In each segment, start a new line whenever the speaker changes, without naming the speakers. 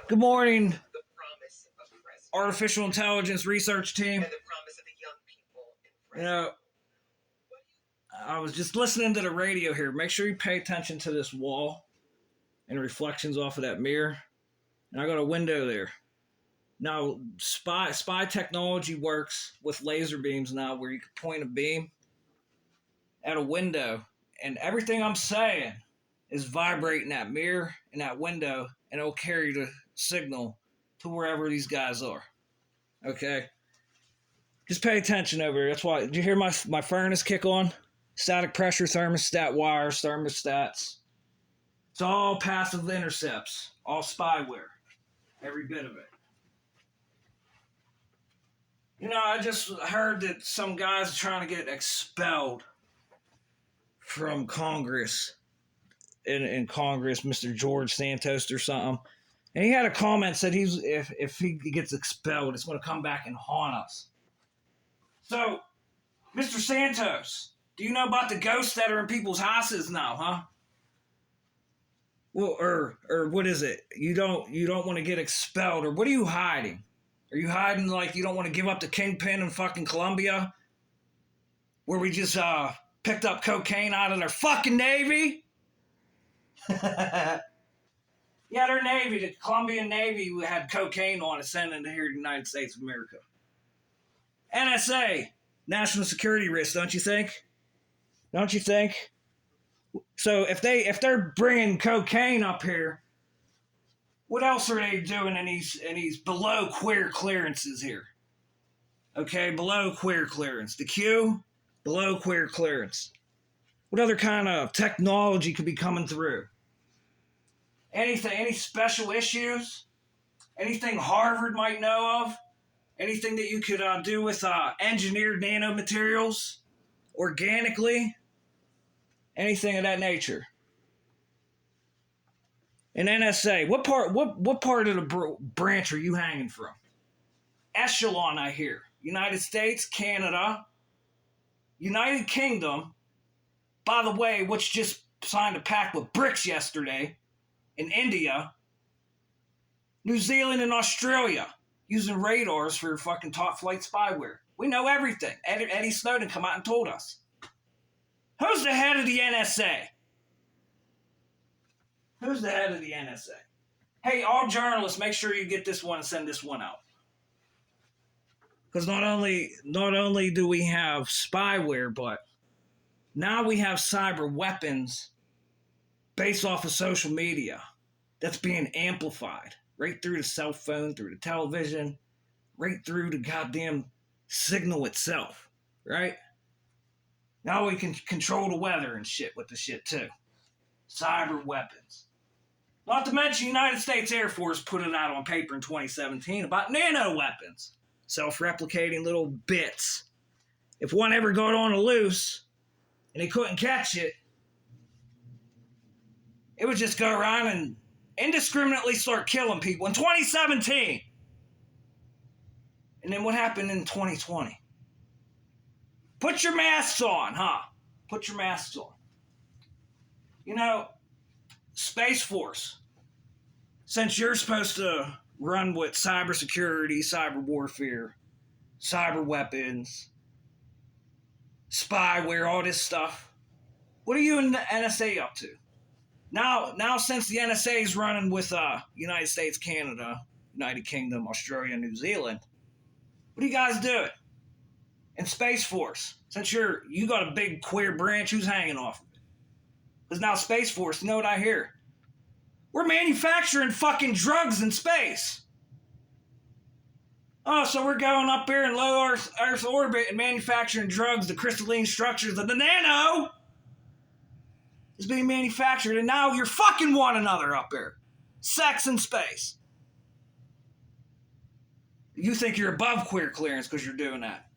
Good morning, artificial intelligence research team. You know, I was just listening to the radio here. Make sure you pay attention to this wall and reflections off of that mirror. And I got a window there. Now, spy technology works with laser beams now, where you can point a beam at a window, and everything I'm saying is vibrating that mirror and that window, and it'll carry the signal to wherever these guys are. Okay? Just pay attention over here. That's why. Did you hear my furnace kick on? Static pressure, thermostat wires, thermostats. It's all passive intercepts, all spyware. Every bit of it. You know, I just heard that some guys are trying to get expelled from Congress. In Congress, Mr. George Santos or something. And he had a comment said if he gets expelled, it's going to come back and haunt us. So, Mr. Santos, do you know about the ghosts that are in people's houses now, huh? Well, or what is it? You don't want to get expelled, or what are you hiding? Are you hiding like you don't want to give up the kingpin in fucking Colombia, where we just picked up cocaine out of their fucking Navy? Yeah, their Navy, the Colombian Navy, had cocaine on it, sent into here to the United States of America. NSA, national security risk, don't you think? Don't you think? So if they're bringing cocaine up here, what else are they doing in these below queer clearances here? Okay, below queer clearance. The Q, below queer clearance. What other kind of technology could be coming through? Anything, any special issues? Anything Harvard might know of? Anything that you could do with engineered nanomaterials? Organically? Anything of that nature? And NSA, what part of the branch are you hanging from? Echelon, I hear. United States, Canada, United Kingdom, by the way, which just signed a pact with BRICS yesterday, in India, New Zealand, and Australia, using radars for fucking top flight spyware. We know everything. Eddie Snowden come out and told us. Who's the head of the NSA? Who's the head of the NSA? Hey, all journalists, make sure you get this one and send this one out. Because not only do we have spyware, but now we have cyber weapons based off of social media that's being amplified right through the cell phone, through the television, right through the goddamn signal itself, right? Now we can control the weather and shit with the shit too. Cyber weapons. Not to mention the United States Air Force put it out on paper in 2017 about nano weapons. Self-replicating little bits. If one ever got on the loose and they couldn't catch it, it would just go around and indiscriminately start killing people in 2017. And then what happened in 2020? Put your masks on, huh? Put your masks on. You know, Space Force, since you're supposed to run with cybersecurity, cyber warfare, cyber weapons, spyware, all this stuff, what are you and the NSA up to? Now, since the NSA is running with United States, Canada, United Kingdom, Australia, New Zealand, what are you guys doing? And Space Force, since you got a big queer branch, who's hanging off of it? Because now Space Force, you know what I hear? We're manufacturing fucking drugs in space. Oh, so we're going up here in low Earth orbit and manufacturing drugs, the crystalline structures of the nano is being manufactured, and now you're fucking one another up here. Sex in space. You think you're above queer clearance because you're doing that.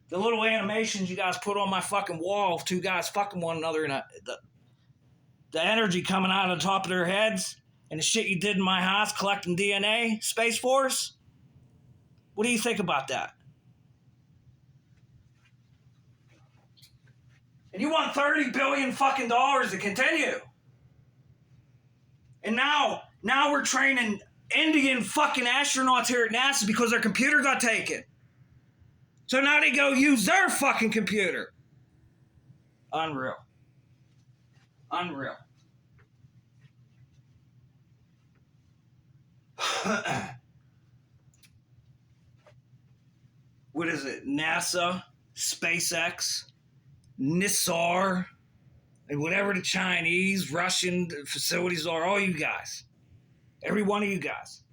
The little animations you guys put on my fucking wall of two guys fucking one another, and the energy coming out of the top of their heads, and the shit you did in my house collecting DNA, Space Force. What do you think about that? And you want $30 billion fucking dollars to continue. And now Now we're training Indian fucking astronauts here at NASA because their computer got taken. So now they go use their fucking computer. Unreal. Unreal. What is it? NASA, SpaceX, NISAR, and whatever the Chinese, Russian facilities are, all you guys. Every one of you guys.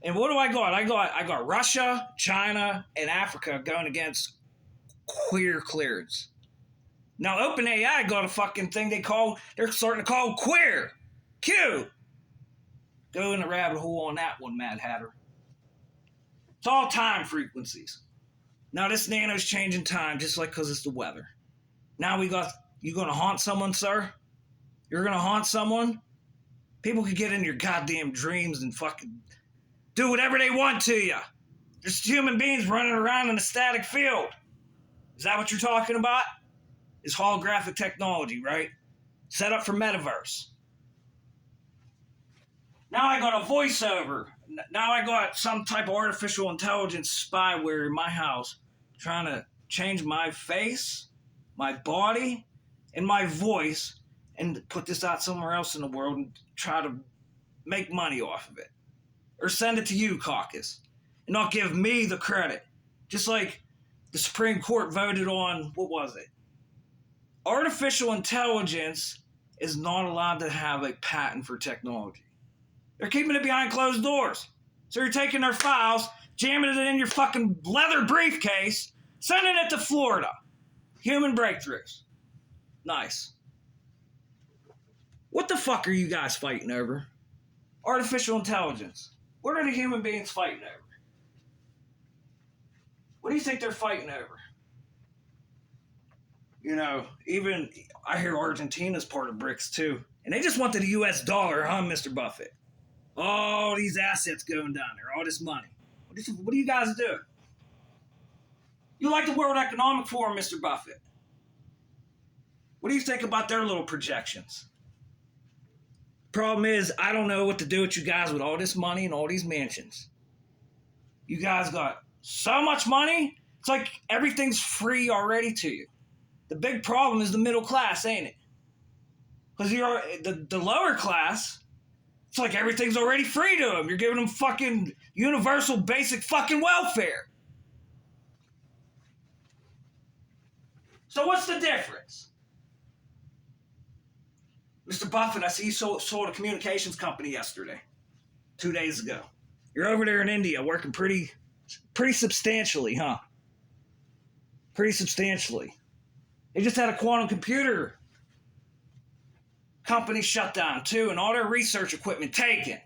And what do I got? I got Russia, China, and Africa going against queer clearance. Now OpenAI got a fucking thing they're starting to call queer. Q. Go in the rabbit hole on that one, Mad Hatter. It's all time frequencies. Now this nano's changing time just like because it's the weather. Now you gonna haunt someone, sir? You're gonna haunt someone? People can get into your goddamn dreams and fucking do whatever they want to you. There's human beings running around in a static field. Is that what you're talking about? It's holographic technology, right? Set up for metaverse. Now I got a voiceover. Now I got some type of artificial intelligence spyware in my house trying to change my face, my body, and my voice and put this out somewhere else in the world and try to make money off of it. Or send it to you, caucus, and not give me the credit. Just like the Supreme Court voted on, what was it? Artificial intelligence is not allowed to have a patent for technology. They're keeping it behind closed doors. So you're taking their files, jamming it in your fucking leather briefcase, sending it to Florida. Human breakthroughs. Nice. What the fuck are you guys fighting over? Artificial intelligence. What are the human beings fighting over? What do you think they're fighting over? You know, even I hear Argentina's part of BRICS too. And they just wanted the US dollar, huh, Mr. Buffett? All these assets going down there, all this money. What do you guys do? You like the World Economic Forum, Mr. Buffett. What do you think about their little projections? Problem is, I don't know what to do with you guys with all this money and all these mansions. You guys got so much money, it's like everything's free already to you. The big problem is the middle class, ain't it? Because you're the lower class, it's like everything's already free to them. You're giving them fucking universal basic fucking welfare. So what's the difference? Mr. Buffett, I see you sold a communications company yesterday, 2 days ago. You're over there in India working pretty substantially, huh? Pretty substantially. They just had a quantum computer company shut down too, and all their research equipment taken.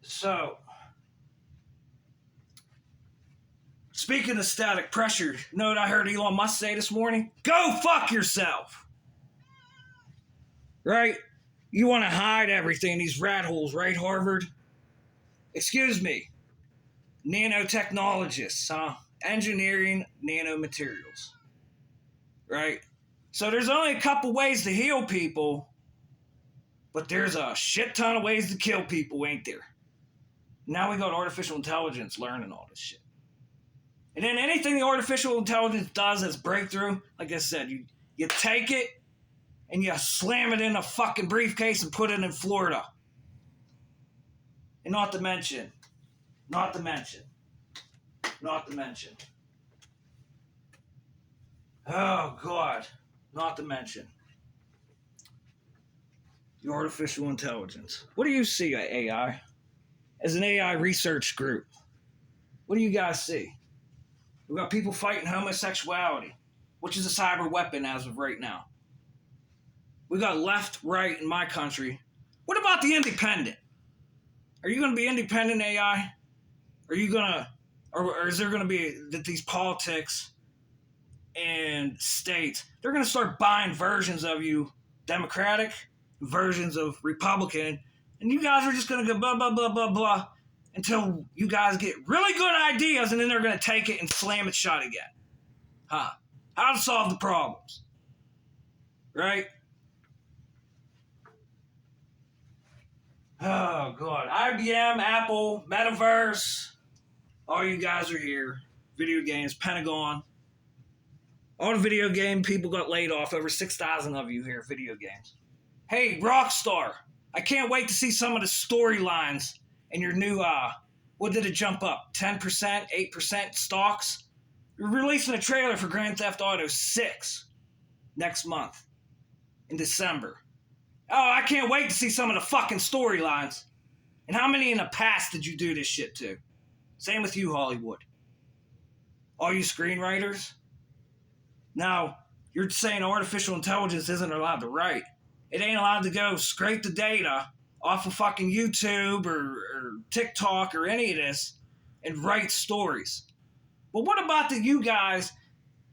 So, speaking of static pressure, you know what I heard Elon Musk say this morning? Go fuck yourself! Right? You want to hide everything, these rat holes, right, Harvard? Excuse me. Nanotechnologists, huh? Engineering nanomaterials. Right? So there's only a couple ways to heal people, but there's a shit ton of ways to kill people, ain't there? Now we got artificial intelligence learning all this shit. And then anything the artificial intelligence does as breakthrough, like I said, you take it and you slam it in a fucking briefcase and put it in Florida. And not to mention, oh God, not to mention the artificial intelligence. What do you see, AI? As an AI research group, what do you guys see? We've got people fighting homosexuality, which is a cyber weapon as of right now. We got left, right in my country. What about the independent? Are you going to be independent, AI? Are you going to, or is there going to be that these politics and states, they're going to start buying versions of you, Democratic, versions of Republican, and you guys are just going to go blah, blah, blah, blah, blah, until you guys get really good ideas, and then they're going to take it and slam it shut again. Huh? how to solve the problems, right? Oh, God. IBM, Apple, Metaverse, all you guys are here. Video games, Pentagon. All the video game people got laid off. Over 6,000 of you here, video games. Hey, Rockstar, I can't wait to see some of the storylines in your new, what did it jump up? 10%, 8% stocks? You're releasing a trailer for Grand Theft Auto 6 next month in December. Oh, I can't wait to see some of the fucking storylines. And how many in the past did you do this shit to? Same with you, Hollywood. All you screenwriters? Now, you're saying artificial intelligence isn't allowed to write. It ain't allowed to go scrape the data off of fucking YouTube or TikTok or any of this and write stories. But what about you guys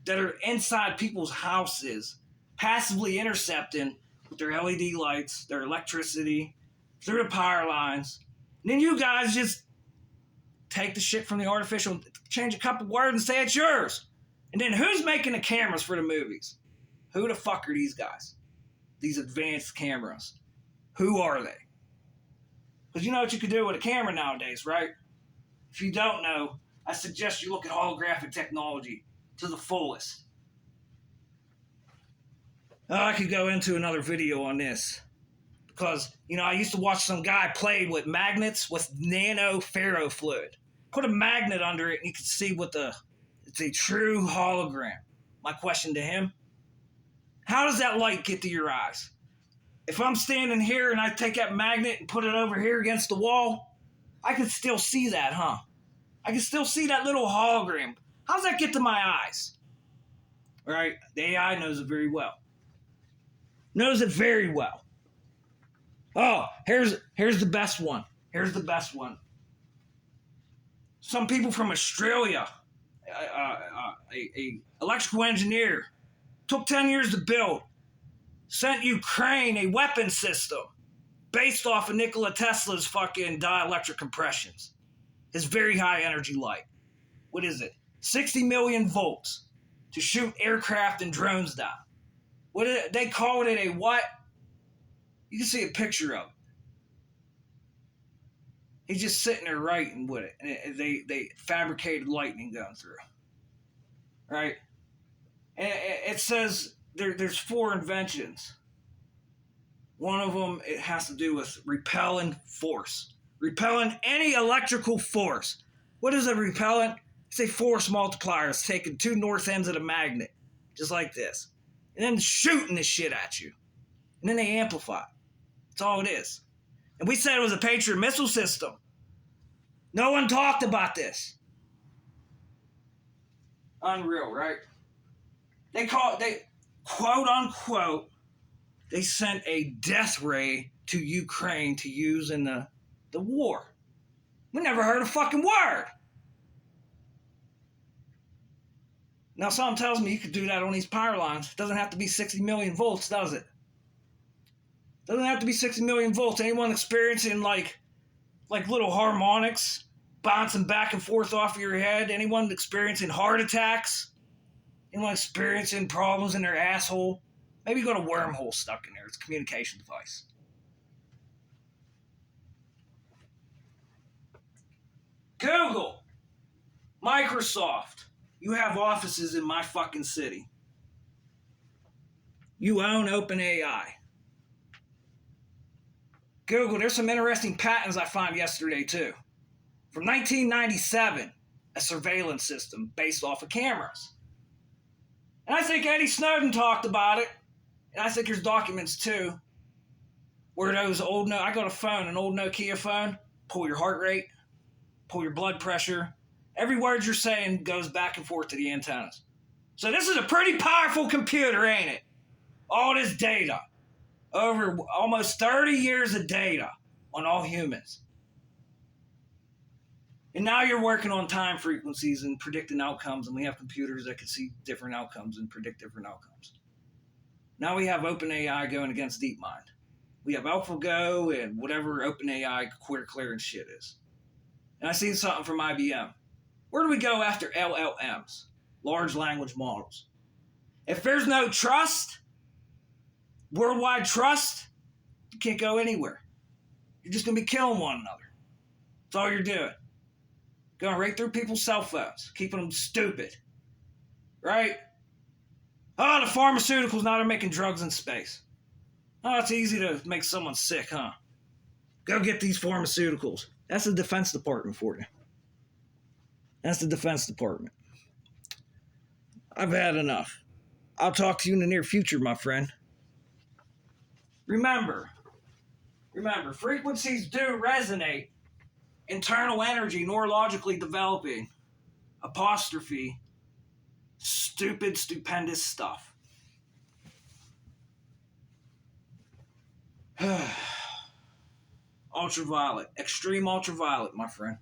that are inside people's houses, passively intercepting with their LED lights, their electricity, through the power lines, and then you guys just take the shit from the artificial, change a couple words and say it's yours. And then who's making the cameras for the movies? Who the fuck are these guys? These advanced cameras. Who are they? Because you know what you can do with a camera nowadays, right? If you don't know, I suggest you look at holographic technology to the fullest. I could go into another video on this. Because, I used to watch some guy play with magnets with nano ferrofluid. Put a magnet under it and you can see it's a true hologram. My question to him, how does that light get to your eyes? If I'm standing here and I take that magnet and put it over here against the wall, I can still see that, huh? I can still see that little hologram. How does that get to my eyes? All right, the AI knows it very well. Knows it very well. Oh, here's the best one. Here's the best one. Some people from Australia, a electrical engineer, took 10 years to build, sent Ukraine a weapon system based off of Nikola Tesla's fucking dielectric compressions. His very high energy light. What is it? 60 million volts to shoot aircraft and drones down. They called it a what? You can see a picture of it. He's just sitting there writing with it. And they fabricated lightning going through. Right? And it says there's 4 inventions. One of them, it has to do with repelling force. Repelling any electrical force. What is a repellent? It's a force multiplier. It's taking 2 north ends of the magnet. Just like this. And then shooting this shit at you. And then they amplify. That's all it is. And we said it was a Patriot missile system. No one talked about this. Unreal, right? They quote unquote, they sent a death ray to Ukraine to use in the war. We never heard a fucking word. Now something tells me you could do that on these power lines. It doesn't have to be 60 million volts, does it? Doesn't have to be 60 million volts. Anyone experiencing like little harmonics bouncing back and forth off of your head? Anyone experiencing heart attacks? Anyone experiencing problems in their asshole? Maybe you got a wormhole stuck in there. It's a communication device. Google, Microsoft, you have offices in my fucking city. You own OpenAI. Google, there's some interesting patents I found yesterday too. From 1997, a surveillance system based off of cameras. And I think Eddie Snowden talked about it. And I think there's documents too. Where those I got a phone, an old Nokia phone, pull your heart rate, pull your blood pressure. Every word you're saying goes back and forth to the antennas. So this is a pretty powerful computer, ain't it? All this data. Over almost 30 years of data on all humans. And now you're working on time frequencies and predicting outcomes, and we have computers that can see different outcomes and predict different outcomes. Now we have OpenAI going against DeepMind. We have AlphaGo and whatever OpenAI queer clearance shit is. And I seen something from IBM. Where do we go after LLMs? Large language models. If there's no trust, worldwide trust, you can't go anywhere. You're just going to be killing one another. That's all you're doing. Going right through people's cell phones, keeping them stupid. Right? Oh, the pharmaceuticals now they're making drugs in space. Oh, it's easy to make someone sick, huh? Go get these pharmaceuticals. That's the Defense Department for you. That's the Defense Department. I've had enough. I'll talk to you in the near future, my friend. Remember, frequencies do resonate. Internal energy, neurologically developing. Apostrophe. Stupid, stupendous stuff. Ultraviolet. Extreme ultraviolet, my friend.